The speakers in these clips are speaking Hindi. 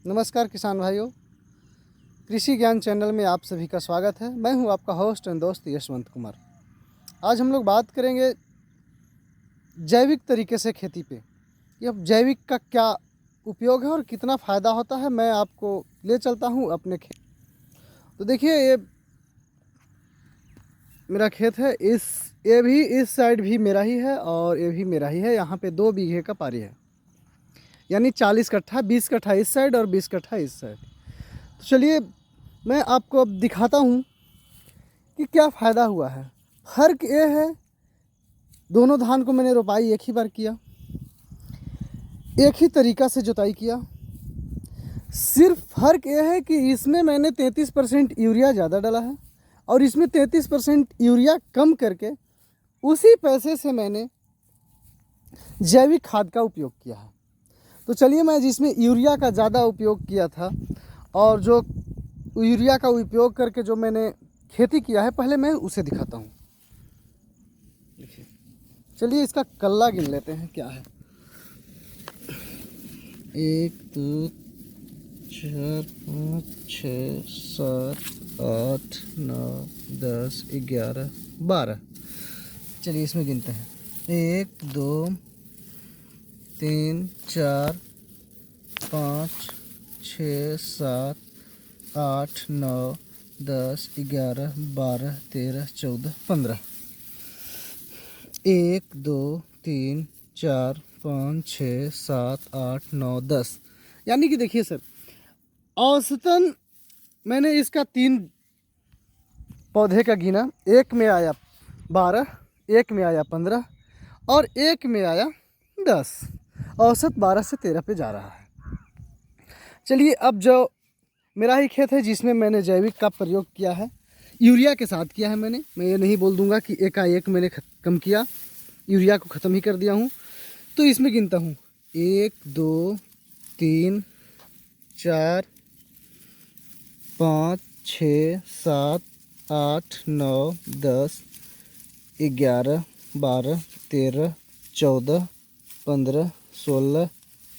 नमस्कार किसान भाइयों, कृषि ज्ञान चैनल में आप सभी का स्वागत है। मैं हूं आपका होस्ट एंड दोस्त यशवंत कुमार। आज हम लोग बात करेंगे जैविक तरीके से खेती पे। यह जैविक का क्या उपयोग है और कितना फ़ायदा होता है, मैं आपको ले चलता हूं अपने खेत। तो देखिए, ये मेरा खेत है। ये भी इस साइड भी मेरा ही है और ये भी मेरा ही है। यहाँ पे 2 बीघे का पारी है, यानी 40 कट्ठा, 20 कट्ठा इस साइड और 20 कट्ठा इस साइड। तो चलिए मैं आपको अब दिखाता हूँ कि क्या फ़ायदा हुआ है। फ़र्क ये है, दोनों धान को मैंने रोपाई एक ही बार किया, एक ही तरीक़ा से जुताई किया। सिर्फ फ़र्क ये है कि इसमें मैंने 33% यूरिया ज़्यादा डाला है और इसमें 33% यूरिया कम करके उसी पैसे से मैंने जैविक खाद का उपयोग किया है। तो चलिए, मैं जिसमें यूरिया का ज़्यादा उपयोग किया था और जो यूरिया का उपयोग करके जो मैंने खेती किया है, पहले मैं उसे दिखाता हूँ। देखिए, चलिए इसका कल्ला गिन लेते हैं क्या है। 1 2 4 5 6 7 8 9 10 11 12। चलिए इसमें गिनते हैं। 1 2 3 4 5 6 7 8 9 10 11 12 13 14 15। 1 2 3 4 5 6 7 8 9 10। यानी कि देखिए सर, औसतन मैंने इसका 3 पौधे का गिना। एक में आया 12, एक में आया 15 और एक में आया 10। औसत 12 से 13 पे जा रहा है। चलिए, अब जो मेरा ही खेत है जिसमें मैंने जैविक का प्रयोग किया है, यूरिया के साथ किया है मैंने। मैं ये नहीं बोल दूंगा कि एकाएक मैंने कम किया, यूरिया को ख़त्म ही कर दिया हूँ। तो इसमें गिनता हूँ 1 2 3 4 5 6 7 8 9 10 11 12 13 14 15 16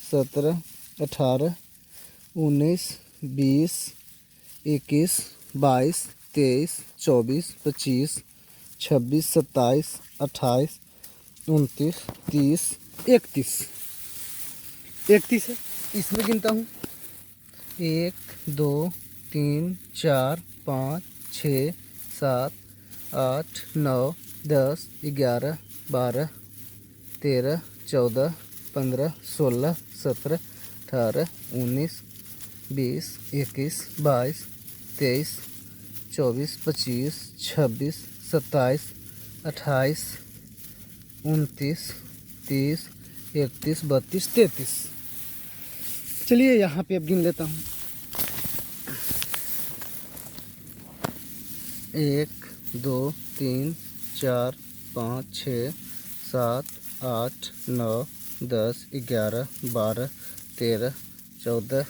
17 18 19 20 21 22 23 24 25 26 27 28 29 30 31। 31 है, इसमें गिनता हूँ 1 2 3 4 5 6 7 8 9 10 11 12 13 14 15 16 17 18 19 20 21 22 23 24 25 26 27 28 29 30 31 32 33। चलिए यहाँ पे अब गिन लेता हूँ। 1 2 3 4 5 6 7 8 9 10 11 12 13 14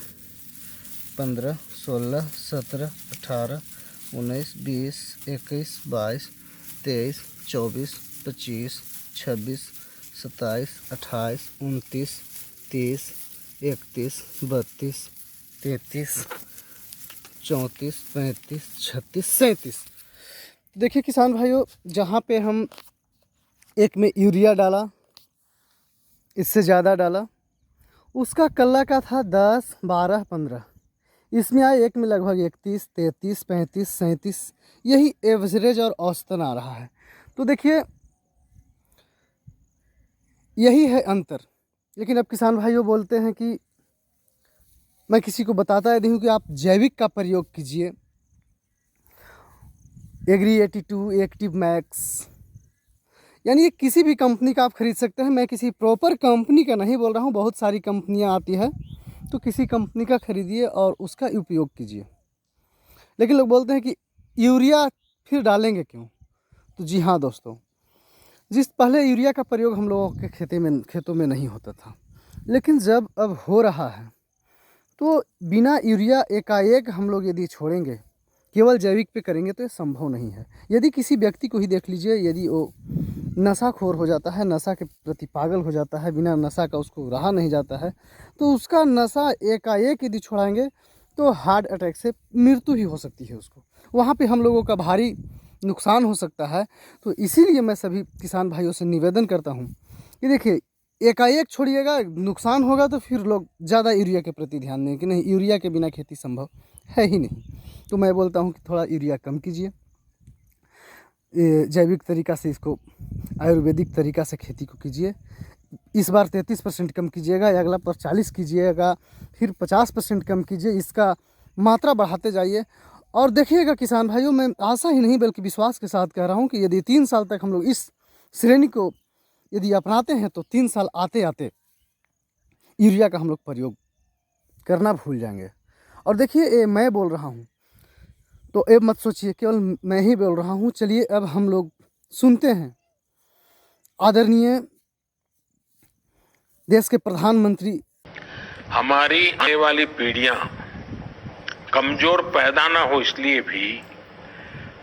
15 16 17 18 19 20 21 22 23 24 25 26 27 28 29 30 31 32 33 34 35 36 37। देखिए किसान भाइयों, जहाँ पे हम एक में यूरिया डाला, इससे ज़्यादा डाला, उसका कल्ला का था 10 12 15। इसमें आए एक में लगभग 31 33 35 37। यही एवरेज और औसतन आ रहा है। तो देखिए, यही है अंतर। लेकिन अब किसान भाइयों बोलते हैं कि मैं किसी को बताता यदि हूँ कि आप जैविक का प्रयोग कीजिए, एग्री 82 एक्टिव मैक्स, यानी ये किसी भी कंपनी का आप खरीद सकते हैं। मैं किसी प्रॉपर कंपनी का नहीं बोल रहा हूँ, बहुत सारी कंपनियाँ आती है, तो किसी कंपनी का खरीदिए और उसका उपयोग कीजिए। लेकिन लोग बोलते हैं कि यूरिया फिर डालेंगे क्यों? तो जी हाँ दोस्तों, पहले यूरिया का प्रयोग हम लोगों के खेतों में नहीं होता था, लेकिन जब अब हो रहा है तो बिना यूरिया एकाएक हम लोग यदि छोड़ेंगे, केवल जैविक पे करेंगे, तो ये संभव नहीं है। यदि किसी व्यक्ति को ही देख लीजिए, यदि वो नशाखोर हो जाता है, नशा के प्रति पागल हो जाता है, बिना नशा का उसको रहा नहीं जाता है, तो उसका नशा एकाएक यदि छुड़ाएंगे तो हार्ट अटैक से मृत्यु ही हो सकती है उसको। वहाँ पे हम लोगों का भारी नुकसान हो सकता है। तो इसीलिए मैं सभी किसान भाइयों से निवेदन करता हूँ कि देखिए, एकाएक छोड़िएगा, नुकसान होगा तो फिर लोग ज़्यादा यूरिया के प्रति ध्यान दें कि नहीं, यूरिया के बिना खेती संभव है ही नहीं। तो मैं बोलता हूँ कि थोड़ा यूरिया कम कीजिए, जैविक तरीका से इसको, आयुर्वेदिक तरीका से खेती को कीजिए। इस बार 33% कम कीजिएगा, अगला पर 40 कीजिएगा, फिर 50% कम कीजिए। इसका मात्रा बढ़ाते जाइए और देखिएगा किसान भाइयों, मैं आशा ही नहीं बल्कि विश्वास के साथ कह रहा हूँ कि यदि 3 साल तक हम लोग इस श्रेणी को यदि अपनाते हैं तो 3 साल आते आते यूरिया का हम लोग प्रयोग करना भूल जाएंगे। और देखिए, ये मैं बोल रहा हूँ तो अब मत सोचिए केवल मैं ही बोल रहा हूँ। चलिए अब हम लोग सुनते हैं आदरणीय देश के प्रधानमंत्री। हमारी आने वाली पीढ़ियां कमजोर पैदा ना हो, इसलिए भी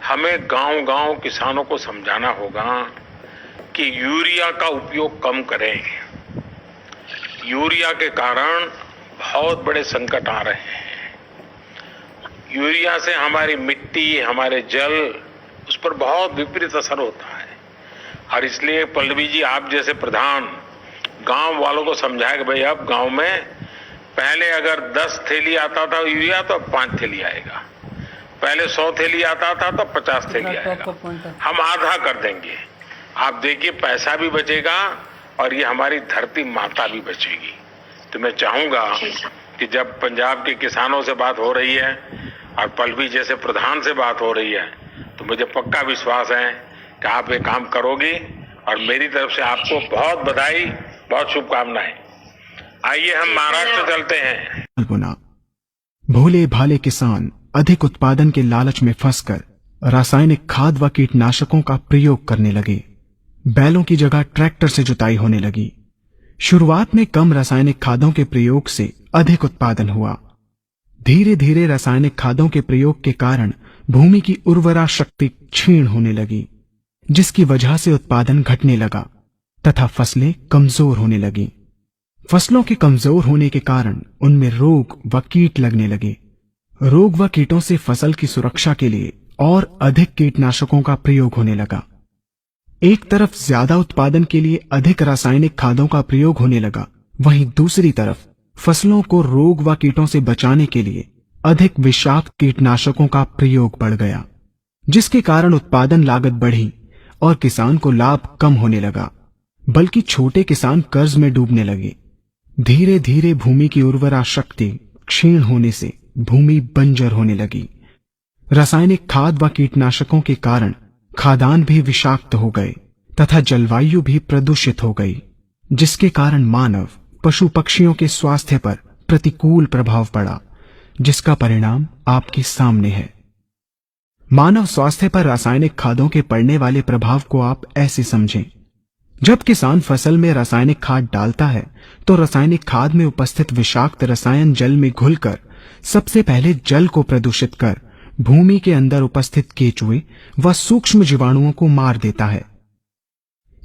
हमें गांव-गांव किसानों को समझाना होगा कि यूरिया का उपयोग कम करें। यूरिया के कारण बहुत बड़े संकट आ रहे हैं। यूरिया से हमारी मिट्टी, हमारे जल, उस पर बहुत विपरीत असर होता है। और इसलिए पल्लवी जी, आप जैसे प्रधान गांव वालों को समझाए कि भाई अब गांव में पहले अगर 10 थैली आता था यूरिया तो अब 5 थैली आएगा, पहले 100 थैली आता था तो 50 थैली आएगा, हम आधा कर देंगे। आप देखिए, पैसा भी बचेगा और ये हमारी धरती माता भी बचेगी। तो मैं चाहूंगा कि जब पंजाब के किसानों से बात हो रही है और पल्लवी जैसे प्रधान से बात हो रही है, तो मुझे पक्का विश्वास है कि आप ये काम करोगी। और मेरी तरफ से आपको बहुत बधाई, बहुत शुभकामनाएं। आइए हम महाराष्ट्र चलते हैं। भोले भाले किसान अधिक उत्पादन के लालच में फंसकर रासायनिक खाद व कीटनाशकों का प्रयोग करने लगे। बैलों की जगह ट्रैक्टर से जुताई होने लगी। शुरुआत में कम रासायनिक खादों के प्रयोग से अधिक उत्पादन हुआ। धीरे धीरे रासायनिक खादों के प्रयोग के कारण भूमि की उर्वरा शक्ति क्षीण होने लगी, जिसकी वजह से उत्पादन घटने लगा तथा फसलें कमजोर होने लगी। फसलों के कमजोर होने के कारण उनमें रोग व कीट लगने लगे। रोग व कीटों से फसल की सुरक्षा के लिए और अधिक कीटनाशकों का प्रयोग होने लगा। एक तरफ ज्यादा उत्पादन के लिए अधिक रासायनिक खादों का प्रयोग होने लगा, वहीं दूसरी तरफ फसलों को रोग व कीटों से बचाने के लिए अधिक विषाक्त कीटनाशकों का प्रयोग बढ़ गया, जिसके कारण उत्पादन लागत बढ़ी और किसान को लाभ कम होने लगा, बल्कि छोटे किसान कर्ज में डूबने लगे। धीरे धीरे भूमि की उर्वरा शक्ति क्षीण होने से भूमि बंजर होने लगी। रासायनिक खाद व कीटनाशकों के कारण खाद्यान्न भी विषाक्त हो गए तथा जलवायु भी प्रदूषित हो गई, जिसके कारण मानव, पशु पक्षियों के स्वास्थ्य पर प्रतिकूल प्रभाव पड़ा, जिसका परिणाम आपके सामने है। मानव स्वास्थ्य पर रासायनिक खादों के पड़ने वाले प्रभाव को आप ऐसे समझें। जब किसान फसल में रासायनिक खाद डालता है तो रासायनिक खाद में उपस्थित विषाक्त रसायन जल में घुलकर सबसे पहले जल को प्रदूषित कर भूमि के अंदर उपस्थित केचुए व सूक्ष्म जीवाणुओं को मार देता है।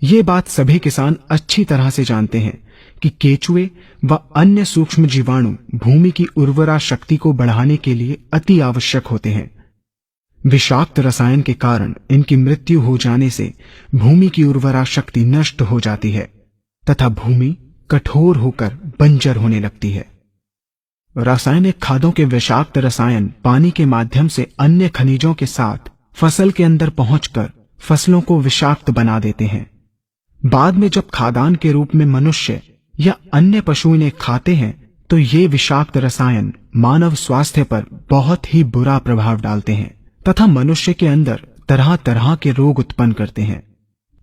ये बात सभी किसान अच्छी तरह से जानते हैं कि केचुए व अन्य सूक्ष्म जीवाणु भूमि की उर्वरा शक्ति को बढ़ाने के लिए अति आवश्यक होते हैं। विषाक्त रसायन के कारण इनकी मृत्यु हो जाने से भूमि की उर्वरा शक्ति नष्ट हो जाती है तथा भूमि कठोर होकर बंजर होने लगती है। रासायनिक खादों के विषाक्त रसायन पानी के माध्यम से अन्य खनिजों के साथ फसल के अंदर पहुंचकर फसलों को विषाक्त बना देते हैं। बाद में जब खाद्यान्न के रूप में मनुष्य या अन्य पशु इन्हें खाते हैं तो ये विषाक्त रसायन मानव स्वास्थ्य पर बहुत ही बुरा प्रभाव डालते हैं तथा मनुष्य के अंदर तरह तरह के रोग उत्पन्न करते हैं।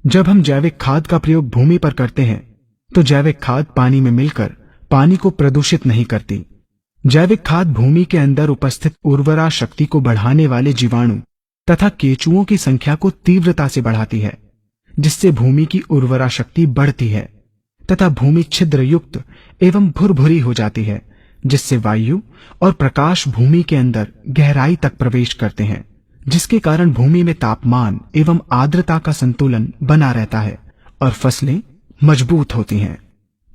जब हम जैविक खाद का प्रयोग भूमि पर करते हैं तो जैविक खाद पानी में मिलकर पानी को प्रदूषित नहीं करती। जैविक खाद भूमि के अंदर उपस्थित उर्वरा शक्ति को बढ़ाने वाले जीवाणु तथा केचुओं की संख्या को तीव्रता से बढ़ाती है, जिससे भूमि की उर्वरा शक्ति बढ़ती है तथा भूमि छिद्र युक्त एवं भुरभुरी हो जाती है, जिससे वायु और प्रकाश भूमि के अंदर गहराई तक प्रवेश करते हैं जिसके कारण भूमि में तापमान एवं आर्द्रता का संतुलन बना रहता है और फसलें मजबूत होती हैं।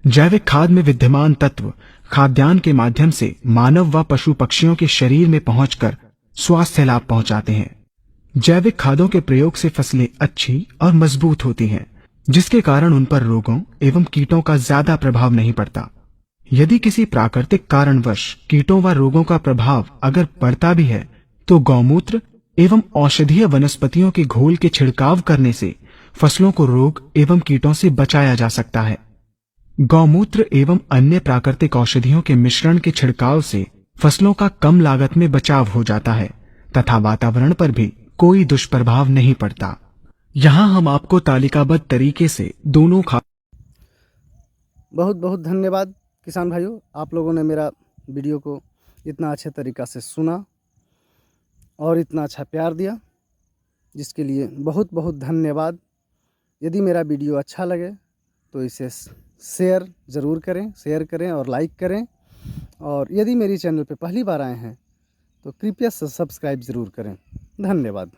जैविक खाद में विद्यमान तत्व खाद्यान्न के माध्यम से मानव व पशु पक्षियों के शरीर में पहुंचकर स्वास्थ्य लाभ पहुंचाते हैं। जैविक खादों के प्रयोग से फसलें अच्छी और मजबूत होती हैं, जिसके कारण उन पर रोगों एवं कीटों का ज्यादा प्रभाव नहीं पड़ता। यदि किसी प्राकृतिक कारणवश कीटों व रोगों का प्रभाव अगर पड़ता भी है तो गौमूत्र एवं औषधीय वनस्पतियों के घोल के छिड़काव करने से फसलों को रोग एवं कीटों से बचाया जा सकता है। गौमूत्र एवं अन्य प्राकृतिक औषधियों के मिश्रण के छिड़काव से फसलों का कम लागत में बचाव हो जाता है तथा वातावरण पर भी कोई दुष्प्रभाव नहीं पड़ता। यहाँ हम आपको तालिकाबद्ध तरीके से दोनों बहुत बहुत धन्यवाद किसान भाइयों, आप लोगों ने मेरा वीडियो को इतना अच्छे तरीक़ा से सुना और इतना अच्छा प्यार दिया, जिसके लिए बहुत बहुत धन्यवाद। यदि मेरा वीडियो अच्छा लगे तो इसे शेयर ज़रूर करें और लाइक करें, और यदि मेरी चैनल पे पहली बार आए हैं तो कृपया सब्सक्राइब ज़रूर करें। धन्यवाद।